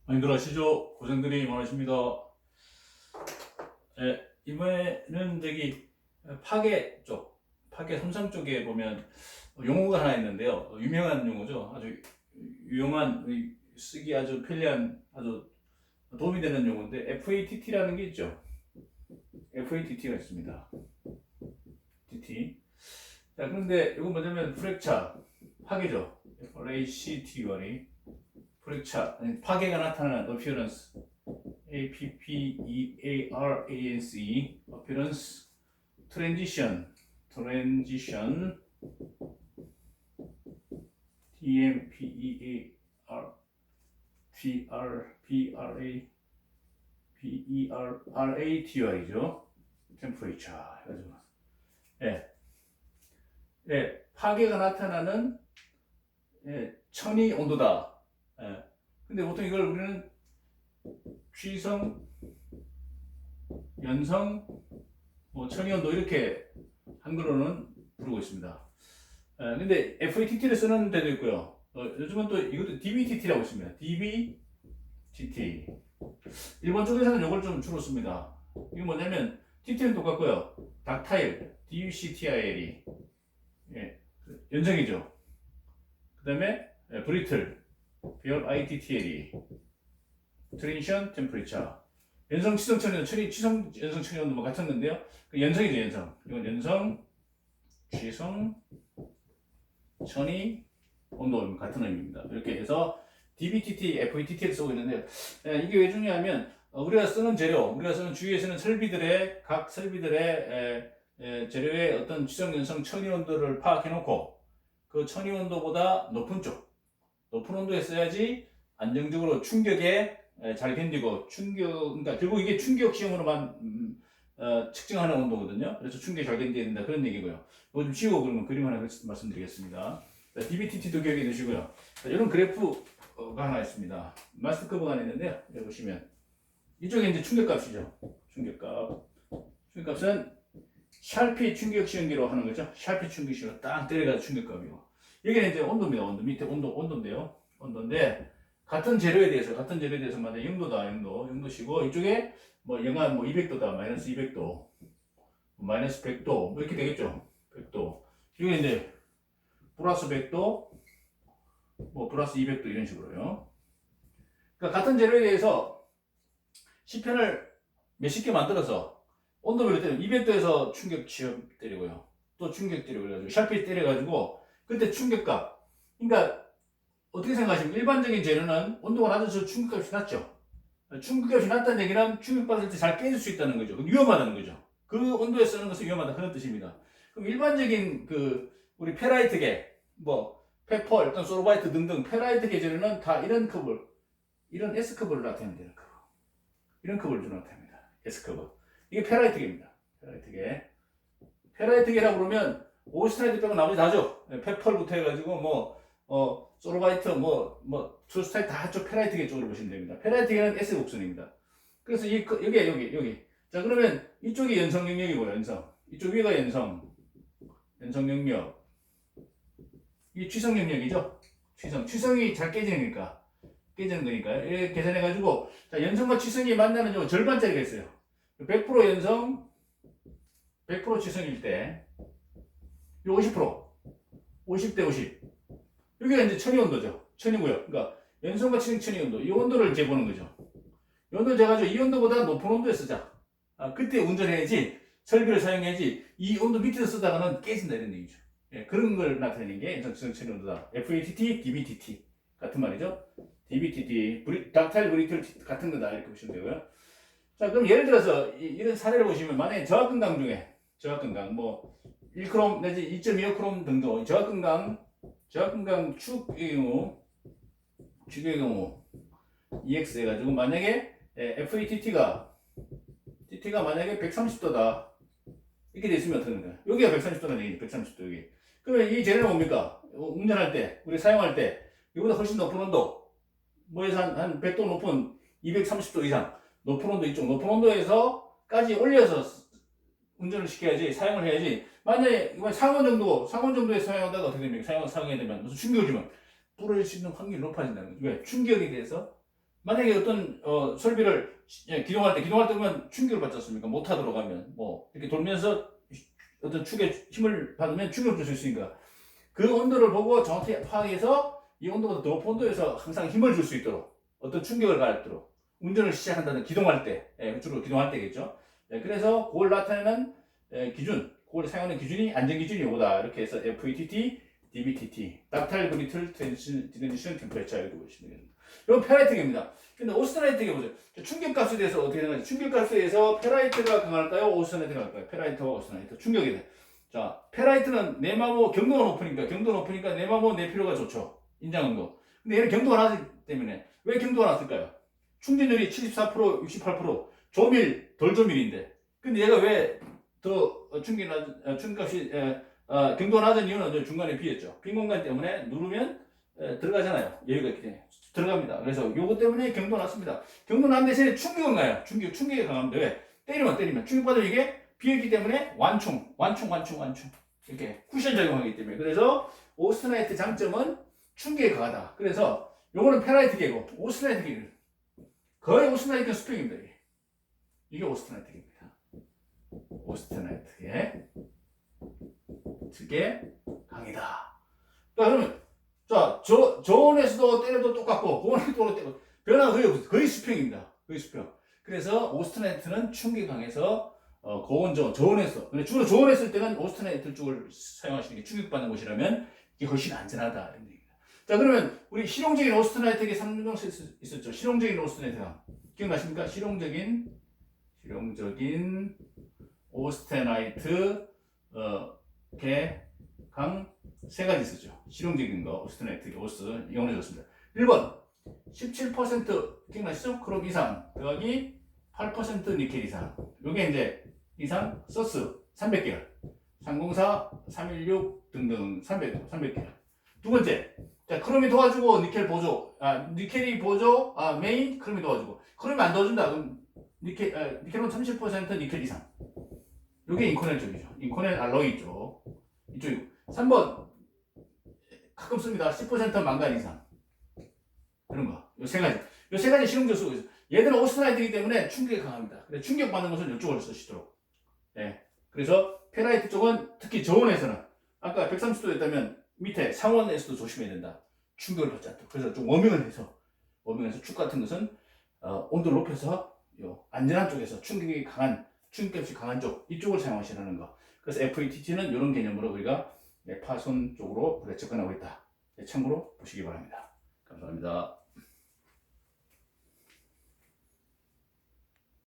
많이들 하시죠? 고생들이 많으십니다. 이번에는 저기 파괴 쪽, 파괴 삼성 쪽에 보면 용어가 하나 있는데요. 유명한 용어죠. 아주 유용한, 쓰기 아주 편리한, 아주 도움이 되는 용어인데 FATT라는 게 있죠. FATT가 있습니다. TT. 자, 그런데 이건 뭐냐면 프랙처, 파괴죠. FACTUR이 프랙처, 파괴가 나타나는 appearance. APPEARANCE appearance transition TMPERTRPRAPERATR이죠. temperature. 예, 예, 파괴가 나타나는 천이 온도다. 예. 근데 보통 이걸 우리는 취성, 연성, 천이온도 이렇게 한글로는 부르고 있습니다. 근데 FATT를 쓰는 데도 있고요. 요즘은 또 이것도 DBTT라고 있습니다. DBTT. 일본 쪽에서는 이걸 좀 주로 씁니다. 이게 뭐냐면 TT는 똑같고요. 닥타일, DUCTIL이 연성이죠. 그 다음에 브리틀, BRITTL이 트랜지션 템퍼리처. 연성 치성 천연 치성 연성 천연도 뭐 같았는데요. 그 연성이죠, 연성. 이건 연성 치성 천이 온도 같은 의미입니다. 이렇게 해서 DBTT, FATT를 쓰고 있는데 이게 왜 중요하면 우리가 쓰는 재료, 우리가 쓰는 주위에 쓰는 설비들의 각 설비들의 재료의 어떤 치성 연성 천이 온도를 파악해 놓고 그 천이 온도보다 높은 온도에 써야지 안정적으로 충격에 잘 견디고 그러니까 결국 이게 충격 시험으로만 측정하는 온도거든요. 그래서 충격이 잘 견뎌야 된다 그런 얘기고요. 이거 좀 지우고 그러면 그림 하나 말씀드리겠습니다. DBTT도 기억해 두시고요. 이런 그래프가 하나 있습니다. 마스터 커브가 하나 있는데요. 여기 보시면 이쪽에 이제 충격값이죠. 충격값은 샬피 충격 시험기로 하는 거죠. 샬피 충격 시험으로 딱 때려가지고 충격값이고 여기는 이제 온도입니다. 밑에 온도인데요. 온도인데 같은 재료에 대해서 만약 0도다 0도시고 이쪽에 뭐 영하 뭐 200도다 마이너스 200도 마이너스 100도 뭐 이렇게 되겠죠. 100도 이게 이제 플러스 100도 뭐 플러스 200도 이런 식으로요. 그러니까 같은 재료에 대해서 시편을 몇십 개 만들어서 온도별로 때리면 200도에서 충격 시험 때리고요. 또 충격 때리고 그래가지고 샬피 때려가지고 그때 충격값 그러니까 어떻게 생각하십니까? 일반적인 재료는 온도가 낮아서 충격값이 낮죠. 충격값이 낮다는 얘기는 충격받을 때 잘 깨질 수 있다는 거죠. 위험하다는 거죠. 그 온도에 쓰는 것은 위험하다 그런 뜻입니다. 그럼 일반적인 우리 페라이트계, 페펄, 또는 소르바이트 등등 페라이트계 재료는 다 이런 S컵을 나타내는 데는 이런 컵을 나타냅니다. S컵. 이게 페라이트계입니다. 페라이트계라고 그러면 오스트라이드 빼고 나머지 다죠. 페펄부터 해가지고 소르바이트, 투스타일 다 쪽 페라이트계 쪽으로 보시면 됩니다. 페라이트계는 S 곡선입니다. 그래서 여기. 자, 그러면 이쪽이 연성 영역이고요, 연성. 이쪽 위가 연성 영역. 이게 취성 영역이죠? 취성이 잘 깨지는 거니까. 이렇게 계산해가지고, 자, 연성과 취성이 만나는 요 절반짜리가 있어요. 100% 연성, 100% 취성일 때, 요 50대 50. 여기가 이제 천이온도죠. 천이고요. 그러니까 연성과 취성 천이온도. 이 온도를 재보는 거죠. 이 온도를 재가지고 이 온도보다 높은 온도에 쓰자. 그때 운전해야지, 설비를 사용해야지, 이 온도 밑에서 쓰다가는 깨진다 이런 얘기죠. 그런 걸 나타내는 게 연성 취성 천이온도다. FATT, DBTT. 같은 말이죠. DBTT, 닥타일 브리틀 같은 거다. 이렇게 보시면 되고요. 자, 그럼 예를 들어서 이런 사례를 보시면 만약에 저하근강 중에, 1크롬 내지 2.25크롬 등도 저하근강 축의 경우 EX 해가지고 만약에 FATT가 만약에 130도다 이렇게 돼 있으면 어떻게 되는 거야? 여기가 130도라는 얘기지. 130도 여기. 그러면 이 재료는 뭡니까? 운전할 때, 우리 사용할 때 이보다 훨씬 높은 온도 뭐에서 한 100도 높은 230도 이상 높은 온도 이쪽 높은 온도에서까지 올려서 운전을 시켜야지 사용을 해야지. 만약에 이번 상온 정도에 사용하다가 어떻게 됩니까? 사용해야 되면 무슨 충격을 주면 부러질 수 있는 확률이 높아진다는 거죠. 왜? 충격에 대해서 만약에 어떤 설비를 기동할 때 보면 충격을 받지 않습니까? 못하도록 하면 뭐 이렇게 돌면서 어떤 축에 힘을 받으면 충격을 줄 수 있으니까 그 온도를 보고 정확히 파악해서 이 온도보다 더 높은 온도에서 항상 힘을 줄 수 있도록 어떤 충격을 가하도록 운전을 시작한다는 기동할 때 주로 기동할 때겠죠. 그래서 그걸 나타내는 기준, 그걸 사용하는 기준이 안전 기준이 이거다. 이렇게 해서 FETT, DBTT, 닥타일 브리틀 트랜지션 템퍼레처 이렇게 보시면 됩니다. 이건 페라이트계입니다. 근데 오스트라이트계 보세요. 충격값에 대해서 어떻게 생각하세요? 충격값에 대해서 페라이트가 강할까요? 오스트라이트가 강할까요? 페라이트와 오스트라이트. 충격에 대해. 자, 페라이트는 내마모 경도가 높으니까 내마모 내피로가 좋죠. 인장응도. 근데 얘는 경도가 낮기 때문에 왜 경도가 낮을까요? 충진율이 74%, 68%, 조밀, 덜 조밀인데. 근데 얘가 왜 더 충격값이 경도가 낮은 이유는 중간에 비었죠. 빈 공간 때문에 누르면 들어가잖아요. 여유가 있기 때문에 들어갑니다. 그래서 요거 때문에 경도 낮습니다. 경도 낮은 대신에 충격은 가요. 충격이 강합니다. 왜? 때리면 충격받으면 이게 비었기 때문에 완충 이렇게 쿠션 작용하기 때문에. 그래서 오스트라이트 장점은 충격이 강하다. 그래서 요거는 페라이트계고 오스트라이트계 거의 오스트라이트 수평입니다. 이게 오스트라이트계입니다. 오스트라이트계 특계 강이다. 자, 그러면 저온에서도 때려도 똑같고 고온에서도 때려도 변화가 거의 없어요. 거의 수평입니다. 거의 수평. 그래서 오스트라이트는 충격이 강해서 고온 저온에서 근데 주로 저온했을 때는 오스트라이트 쪽을 사용하시는 게 충격받는 곳이라면 이게 훨씬 안전하다 이런 얘기입니다. 자, 그러면 우리 실용적인 오스트라이트계 3종씩 있었죠. 실용적인 오스트라이트가 기억나십니까? 실용적인 오스테나이트 강 세 가지 있었죠. 실용적인 거 오스테나이트 오스 이용해 줬습니다. 1번 17% 기억나시죠? 크롬 이상 더하기 8% 니켈 이상. 요게 이제 이상 서스 300개열 304, 316 등등 300개열. 두 번째, 자, 크롬이 도와주고 니켈이 보조, 메인 크롬이 도와주고 크롬이 안 도와준다. 그럼 니켈은 30% 니켈 이상. 요게 인코넬 쪽이죠. 인코넬 알로이 쪽. 이쪽이고. 3번, 가끔 씁니다. 10% 망간 이상. 그런 거. 요 세 가지. 요 세 가지 실용적 쓰고 있어요. 얘들은 오스트라이트이기 때문에 충격이 강합니다. 근데 충격받는 것은 이쪽을 쓰시도록. 네. 그래서 페라이트 쪽은 특히 저온에서는 아까 130도였다면 밑에 상온에서도 조심해야 된다. 충격을 받지 않도록. 그래서 좀 워밍을 해서 축 같은 것은 온도를 높여서 요 안전한 쪽에서 충격값이 강한 쪽 이쪽을 사용하시라는 거. 그래서 FETT는 이런 개념으로 우리가 파손 쪽으로 접근하고 있다. 참고로 보시기 바랍니다. 감사합니다.